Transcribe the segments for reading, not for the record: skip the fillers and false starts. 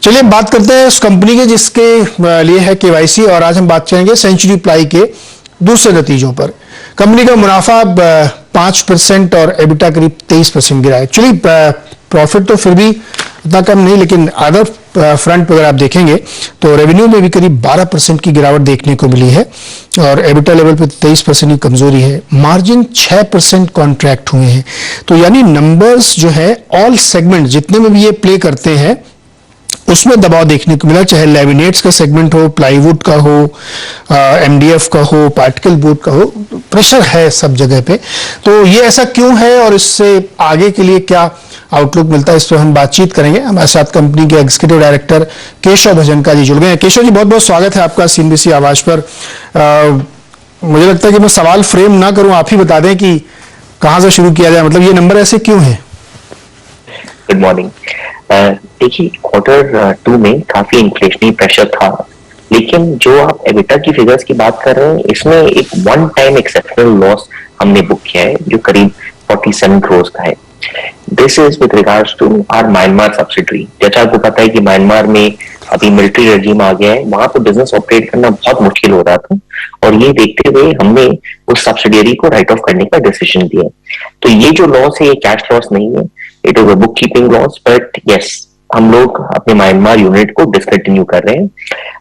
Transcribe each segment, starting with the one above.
चलिए बात करते हैं उस कंपनी के जिसके लिए है केवाईसी, और आज हम बात करेंगे सेंचुरी प्लाई के दूसरे नतीजों पर। कंपनी का मुनाफा 5% और एबिटा करीब 23% गिरा है। एक्चुअली प्रॉफिट तो फिर भी उतना कम नहीं, लेकिन अदर फ्रंट पर अगर आप देखेंगे तो रेवेन्यू में भी करीब 12% की गिरावट देखने को मिली है और एबिटा लेवल पे 23% की कमजोरी है। मार्जिन 6% कॉन्ट्रैक्ट हुए हैं। तो यानी नंबर्स जो है ऑल सेगमेंट जितने में भी ये प्ले करते हैं उसमें दबाव देखने को मिला, चाहे लैमिनेट्स का सेगमेंट हो, प्लाईवुड का हो, एमडीएफ का हो, पार्टिकल बोर्ड का हो, प्रेशर है सब जगह पे। तो ये ऐसा क्यों है और इससे आगे के लिए क्या आउटलुक मिलता है, इस पर हम बातचीत करेंगे। हमारे साथ कंपनी के एग्जीक्यूटिव डायरेक्टर केशव भजनका जी जुड़ गए हैं। केशव जी, बहुत बहुत स्वागत है आपका सीएनबीसी आवाज पर। मुझे लगता है कि मैं सवाल फ्रेम ना करूं, आप ही बता दें कि कहां से शुरू किया जाए, मतलब ये नंबर ऐसे क्यों है? Good morning. देखिए, Q2 में काफी इन्फ्लेशनरी प्रेशर था, लेकिन जो आप एबिटा की फिगर्स की बात कर रहे हैं, इसमें एक वन टाइम एक्सेप्शनल लॉस हमने बुक किया है जो करीब 47 करोड़ का है। This is with regards to our Myanmar subsidiary. जैसा आपको पता है कि म्यांमार में अभी मिलिट्री रेजिम आ गया है, वहां पर बिजनेस ऑपरेट करना बहुत मुश्किल हो रहा था और ये देखते हुए हमने उस सब्सिडियरी को राइट ऑफ करने का डिसीजन दिया। तो ये जो लॉस है ये कैश लॉस नहीं है, it is a book keeping loss, but yes, हम लोग अपने म्यांमार यूनिट को डिसकंटिन्यू कर रहे हैं।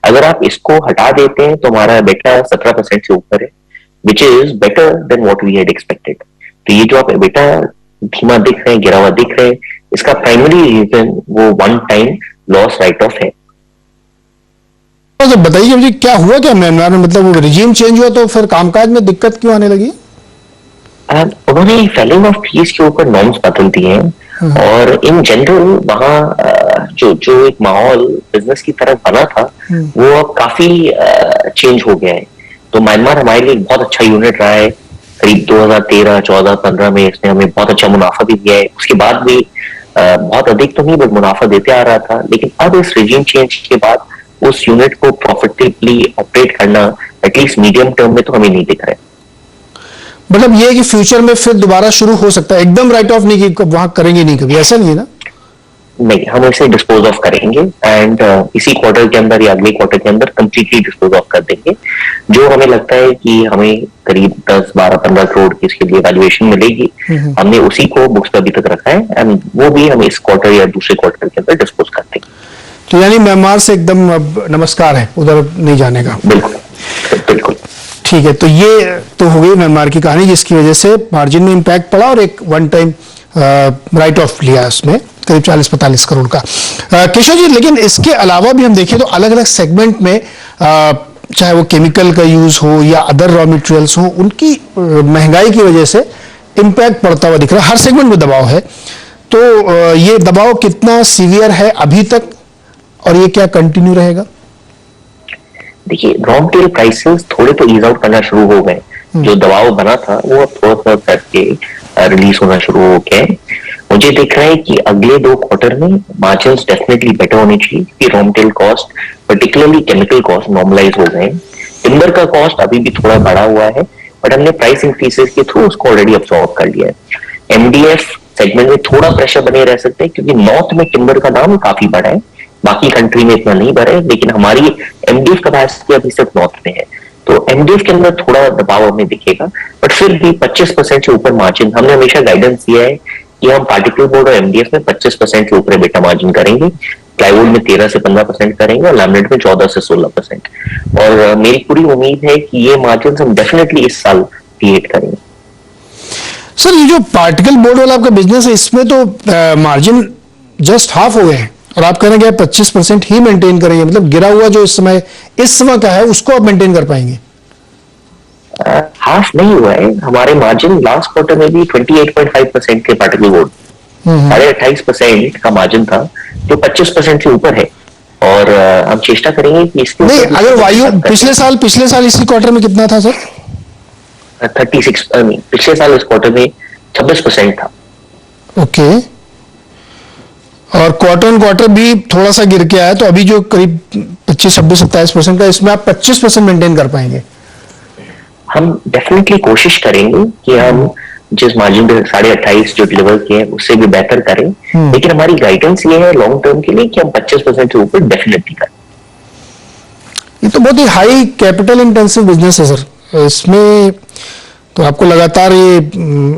अगर आप इसको हटा देते हैं तो हमारा बेटा 17% से ऊपर है, which is better than what we had expected. तो ये जो आप बेटा धीमा दिख रहे हैं, गिरा हुआ दिख रहे हैं, इसका प्राइमरी रीजन वो one time loss right of है। तो बताइए मुझे क्या हुआ, क्या म्यांमार में, मतलब वो रिजीम चेंज हुआ तो फिर कामकाज में दिक्कत क्यों आने लगी? उन्होंने फेलिंग ऑफ फीस के ऊपर नॉर्म्स बदल दिए हैं और इन जनरल वहाँ जो एक माहौल बिजनेस की तरफ बना था वो अब काफी चेंज हो गया है। तो म्यांमार हमारे लिए बहुत अच्छा यूनिट रहा है। करीब 2013, 14, 15 में इसने हमें बहुत अच्छा मुनाफा भी दिया है। उसके बाद भी बहुत अधिक तो नहीं बट मुनाफा देते आ रहा था, लेकिन अब इस रिजीम चेंज के बाद उस यूनिट को प्रॉफिटेबली ऑपरेट करना एटलीस्ट मीडियम टर्म में तो हमें नहीं दिख रहा है। मतलब ये है कि फ्यूचर में फिर दोबारा शुरू हो सकता है, एकदम राइट ऑफ नहीं कि वहां करेंगे नहीं कभी, ऐसा नहीं है ना? नहीं, हम इसे डिस्पोज ऑफ करेंगे एंड इसी क्वार्टर के अंदर या अगले क्वार्टर के अंदर कंप्लीटली डिस्पोज ऑफ कर देंगे। जो हमें लगता है कि हमें करीब 10, 12, 15 करोड़ की इसके लिए वैल्यूएशन मिलेगी, हमने उसी को बुक्स पर अभी तक रखा है एंड वो भी हम इस क्वार्टर या दूसरे क्वार्टर के अंदर डिस्पोज कर देंगे। तो यानी म्यांमार से एकदम अब नमस्कार है, उधर नहीं जाने का? बिल्कुल बिल्कुल। ठीक है, तो ये तो हो गई म्यांमार की कहानी जिसकी वजह से मार्जिन में इंपैक्ट पड़ा और एक वन टाइम राइट ऑफ लिया उसमें करीब 40-45 करोड़ का। केशव जी, लेकिन इसके अलावा भी हम देखें तो अलग अलग सेगमेंट में चाहे वो केमिकल का यूज हो या अदर रॉ मटेरियल्स हो, उनकी महंगाई की वजह से इंपैक्ट पड़ता हुआ दिख रहा है। हर सेगमेंट में दबाव है, तो ये दबाव कितना सीवियर है अभी तक और ये क्या कंटिन्यू रहेगा? देखिए, रॉ मटेरियल प्राइसेस थोड़े तो ईज आउट करना शुरू हो गए। जो दबाव बना था वो अब थोड़ा थोड़ा करके रिलीज होना शुरू हो गया। मुझे दिख रहा है कि अगले 2 क्वार्टर में मार्जिन्स डेफिनेटली बेटर होने चाहिए कि raw material cost particularly chemical cost normalize हो गए। टिम्बर का कॉस्ट अभी भी थोड़ा बढ़ा हुआ है बट हमने प्राइस इंक्रीजेस के थ्रू उसको ऑलरेडी अब्सॉर्ब कर लिया है। एमडीएफ सेगमेंट में थोड़ा प्रेशर बने रह सकते हैं क्योंकि नॉर्थ में टिम्बर का दाम काफी बढ़ा है, बाकी कंट्री में इतना नहीं बढ़ा है, लेकिन हमारी एमडीएफ कैपेसिटी अभी सिर्फ नॉर्थ में है तो एमडीएफ के अंदर थोड़ा दबाव हमें दिखेगा। बट फिर भी 25% से ऊपर मार्जिन, हमने हमेशा गाइडेंस दिया है कि हम पार्टिकल बोर्ड और एमडीएफ में 25% से ऊपर बेटा मार्जिन करेंगे, प्लाईवुड में 13 से 15% करेंगे और लैमिनेट में 14 से 16%। और मेरी पूरी उम्मीद है कि ये मार्जिन हम डेफिनेटली इस साल क्रिएट करेंगे। सर, ये जो पार्टिकल बोर्ड वाला आपका बिजनेस है इसमें तो मार्जिन जस्ट हाफ हो गए हैं और आप कहना क्या 25% ही मेंटेन करेंगे, मतलब गिरा हुआ जो इस समय का है उसको आप मेंटेन कर पाएंगे? हाफ नहीं हुआ है, हमारे मार्जिन लास्ट क्वार्टर में भी 28.5% थे पार्टिकल बोर्ड, 28.5% का मार्जिन था जो 25% से ऊपर है और हम चेष्टा करेंगे कि इसके नहीं, अगर वायु पिछले साल इसी क्वार्टर में कितना था सर? 36, पिछले साल इस क्वार्टर में 26% था। ओके, और क्वार्टर ऑन क्वार्टर भी थोड़ा सा गिर के आया, तो अभी जो करीब 25, 26, 27% का, इसमें आप 25% मेंटेन कर पाएंगे? हम डेफिनेटली कोशिश करेंगे कि हम जिस मार्जिन पे 28.5 जो डिलीवर किए हैं उससे भी बेहतर करें, लेकिन हमारी गाइडेंस ये है लॉन्ग टर्म के लिए कि हम 25% से ऊपर डेफिनेटली करें। ये तो बहुत ही हाई कैपिटल इंटेंसिव बिजनेस है सर, इसमें तो आपको लगातार ये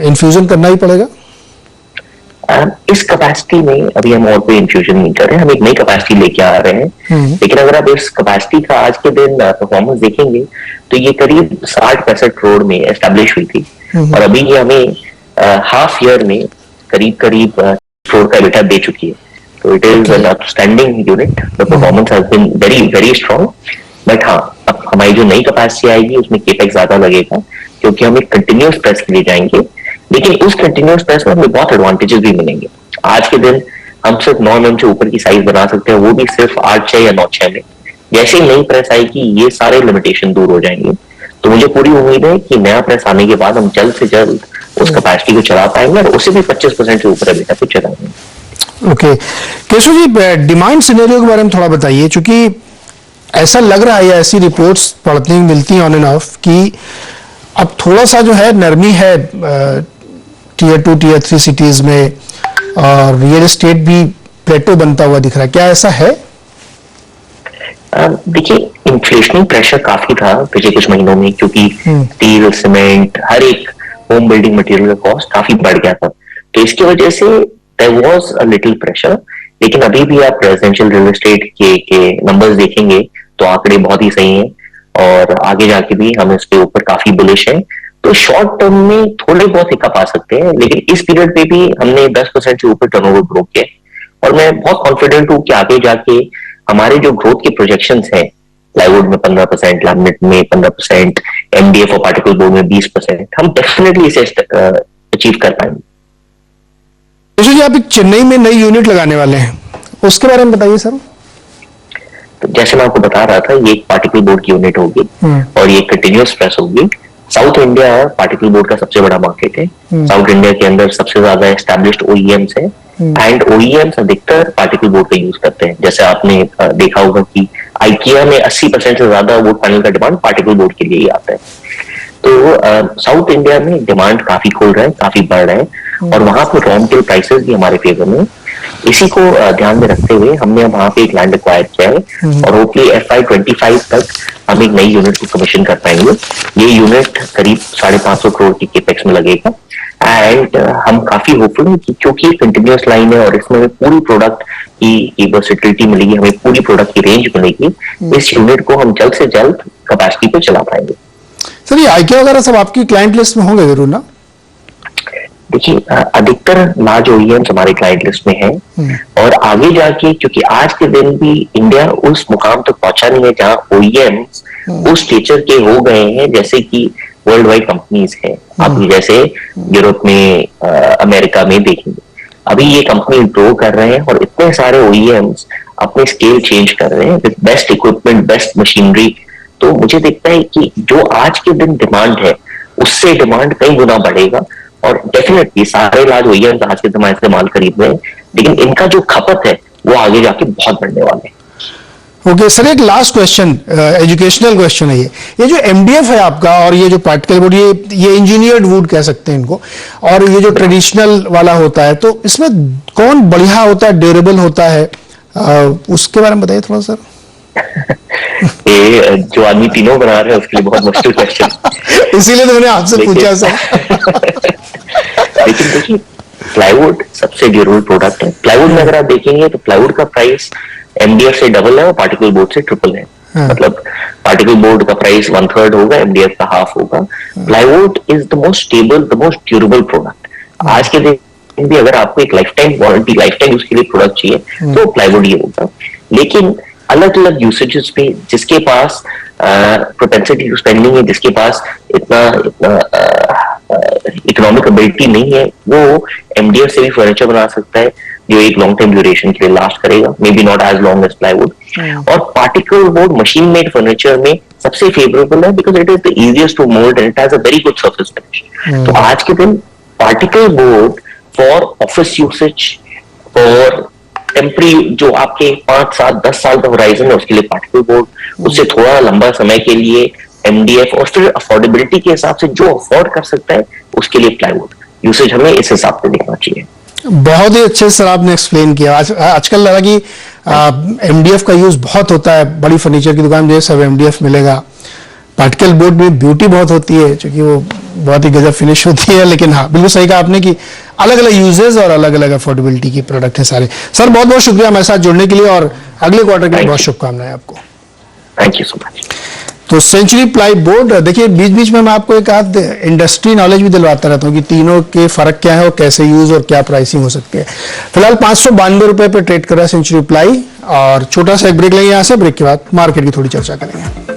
इन्फ्यूजन करना ही पड़ेगा। इस कैपेसिटी में अभी हम और कोई इन्फ्यूजन नहीं कर रहे हैं, हम एक नई कैपेसिटी लेके आ रहे हैं। लेकिन अगर आप इस कैपेसिटी का आज के दिन परफॉर्मेंस देखेंगे तो ये करीब 60-65 करोड़ में एस्टेब्लिश हुई थी, और अभी ये हमें हाफ ईयर में करीब करोड़ का एबिटा दे चुकी है। तो it is an outstanding unit, the performance has been very very strong. But हाँ, अब हमारी जो नई कैपेसिटी आएगी उसमें केपेक्स ज्यादा लगेगा, क्योंकि हम एक कंटिन्यूअस प्रेस के लिए जाएंगे, लेकिन उस कंटिन्यूअस प्रेस में हमें बहुत एडवांटेजेस भी मिलेंगे। आज के दिन हम सिर्फ 9 mm से ऊपर की साइज बना सकते हैं, वो भी सिर्फ 8/6 या 9/6 में। जैसे ही नई प्रेस आएगी ये सारे लिमिटेशन दूर हो जाएंगे। तो मुझे पूरी उम्मीद है कि नया प्रेस आने के बाद हम जल्द से जल्द उस कैपेसिटी को चला पाएंगे और उसे भी 25% से ऊपर अभी तक चलाएंगे। Okay Keshav ji, demand scenario के बारे में थोड़ा बताइए, क्योंकि ऐसा लग रहा है या ऐसी रिपोर्ट्स पढ़ने मिलती हैं ऑन एंड ऑफ कि अब थोड़ा सा जो है नरमी है Tier 2 Tier 3 सिटीज में, और रियल एस्टेट भी प्लेटो बनता हुआ दिख रहा है, क्या ऐसा है? देखिए, इन्फ्लेशनरी प्रेशर काफी था पिछले कुछ महीनों में, क्योंकि स्टील, सीमेंट, हर एक होम बिल्डिंग मटेरियल का कॉस्ट काफी बढ़ गया था। तो इसकी वजह से there was a little pressure. लेकिन अभी भी आप रेजिडेंशियल रियल एस्टेट के नंबर्स देखेंगे तो आंकड़े बहुत ही सही हैं, और आगे जाके भी हम इसके ऊपर काफी बुलिश हैं। तो शॉर्ट टर्म में थोड़े बहुत हिकअप आ सकते हैं, लेकिन इस पीरियड पे भी हमने 10% से ऊपर टर्नओवर ग्रो किया, और मैं बहुत कॉन्फिडेंट हूं कि आगे जाके हमारे जो ग्रोथ के प्रोजेक्शंस हैं, प्लाईवुड में 15%, लैमिनेट में 15%, एमडीएफ और पार्टिकल बोर्ड में 20%, हम डेफिनेटली इसे अचीव कर पाएंगे। जी, आप एक चेन्नई में नई यूनिट लगाने वाले हैं, उसके बारे में बताइए सर। तो जैसे मैं आपको बता रहा था, ये एक पार्टिकल बोर्ड की यूनिट होगी और ये कंटिन्यूअस प्रेस होगी। साउथ इंडिया पार्टिकल बोर्ड का सबसे बड़ा मार्केट है। साउथ इंडिया के अंदर सबसे ज्यादा एस्टैब्लिश्ड ओईएम्स है, एंड ओईएम्स अधिकतर पार्टिकल बोर्ड का यूज करते हैं। जैसे आपने देखा होगा कि आइकिया में 80% से ज्यादा वुड पैनल का डिमांड पार्टिकल बोर्ड के लिए ही आता है। तो साउथ इंडिया में डिमांड काफी खुल रहा है, काफी बढ़ रहा है, और वहां पर रॉ मटेरियल प्राइसेस भी हमारे फेवर में। इसी को ध्यान में रखते हुए हमने वहां पे एक लैंड एक्वायर किया है, और होपफुली FY25 तक हम एक नई यूनिट को कमीशन कर पाएंगे। ये यूनिट करीब 550 करोड़ की केपेक्स में लगेगा, एंड हम काफी होपफुल हैं कि क्योंकि कंटिन्यूअस लाइन है और इसमें हमें पूरी प्रोडक्ट की वर्सेटिलिटी मिलेगी, हमें पूरी प्रोडक्ट की रेंज मिलेगी। इस यूनिट को हम जल्द से जल्द कैपेसिटी पे चला पाएंगे। सर, ये आईकिया वगैरह सब आपकी क्लाइंट लिस्ट में होंगे जरूर ना? देखिए, अधिकतर लार्ज ओईएम्स हमारे क्लाइंट लिस्ट में हैं, और आगे जाके क्योंकि आज के दिन भी इंडिया उस मुकाम तक पहुंचा नहीं है जहां ओईएम्स उस स्टेचर के हो गए हैं जैसे कि वर्ल्ड वाइड कंपनीज हैं। अभी जैसे यूरोप में, अमेरिका में देखेंगे, अभी ये कंपनी ग्रो कर रहे हैं और इतने सारे ओईएम्स अपने स्केल चेंज कर रहे हैं with best equipment, best machinery. तो मुझे दिखता है कि जो आज के दिन डिमांड है उससे डिमांड कई गुना बढ़ेगा, और डेफिनेटली सारे लार्ज ओईएम्स आज के जमाने से माल खरीद रहे हैं, लेकिन इनका जो खपत है वो आगे जाके बहुत बढ़ने वाले हैं। ओके सर, एक लास्ट क्वेश्चन, एजुकेशनल क्वेश्चन है ये जो एमडीएफ है आपका और ये जो पार्टिकल बोर्ड, ये इंजीनियर्ड वुड कह सकते हैं इनको, और ये जो ट्रेडिशनल वाला होता है, तो इसमें कौन बढ़िया होता है, ड्यूरेबल होता है, उसके बारे में बताइए थोड़ा सर। ये जो आदमी तीनों बना रहे हैं उसके लिए बहुत मुश्किल क्वेश्चन इसीलिए तो मैंने आपसे पूछा सर। लेकिन देखिए, प्लाईवुड सबसे ड्यूरेबल प्रोडक्ट है। प्लाईवुड में अगर आप देखेंगे तो प्लाईवुड का प्राइस एमडीएफ से डबल है और पार्टिकल बोर्ड से ट्रिपल है। मतलब पार्टिकल बोर्ड का प्राइस 1/3 होगा, एमडीएफ का हाफ होगा। Plywood is the most stable, the most durable product. आज के दिन भी अगर आपको एक life time warranty, life time उसके लिए प्रोडक्ट चाहिए तो प्लाईवुड ही होगा। लेकिन अलग अलग यूसेजेस पे जिसके पास प्रोपेंसिटी टू स्पेंडिंग है, जिसके पास इतना इकोनॉमिक एबिलिटी नहीं है, वो एमडीएफ से भी फर्नीचर बना सकता है जो एक लॉन्ग टर्म ड्यूरेशन के लिए लास्ट करेगा, may be not as long as plywood. और particle board machine made furniture में सबसे फेवरेबल है because it is the easiest to mould and it has a very good surface finish. तो आज के दिन particle board for office usage, for temporary जो आपके 5, 7, 10 साल का होराइजन है उसके लिए पार्टिकल बोर्ड, उससे थोड़ा लंबा समय के लिए एमडीएफ, और फिर अफोर्डेबिलिटी के हिसाब से जो अफोर्ड कर सकता है उसके लिए प्लाईवुड। यूसेज हमें इस हिसाब से देखना चाहिए। बहुत ही अच्छे से सर आपने एक्सप्लेन किया। आजकल लगा कि एमडीएफ का यूज बहुत होता है, बड़ी फर्नीचर की दुकान में सब एमडीएफ मिलेगा। पार्टिकल बोर्ड में ब्यूटी बहुत होती है क्योंकि वो बहुत ही गजब फिनिश होती है, लेकिन हाँ बिल्कुल सही कहा आपने कि अलग अलग यूजेस और अलग अलग अफोर्डेबिलिटी के प्रोडक्ट है सारे। सर बहुत बहुत शुक्रिया हमारे साथ जुड़ने के लिए और अगले क्वार्टर के लिए बहुत शुभकामनाएं आपको। Thank you so much. तो सेंचुरी प्लाई बोर्ड, देखिए बीच बीच में मैं आपको एक आध इंडस्ट्री नॉलेज भी दिलवाता रहता हूँ कि तीनों के फर्क क्या है और कैसे यूज और क्या प्राइसिंग हो सकती है। फिलहाल 592 रुपए पे ट्रेड कर रहा है सेंचुरी प्लाई, और छोटा सा एक ब्रेक लेंगे यहाँ से, ब्रेक के बाद मार्केट की थोड़ी चर्चा करेंगे।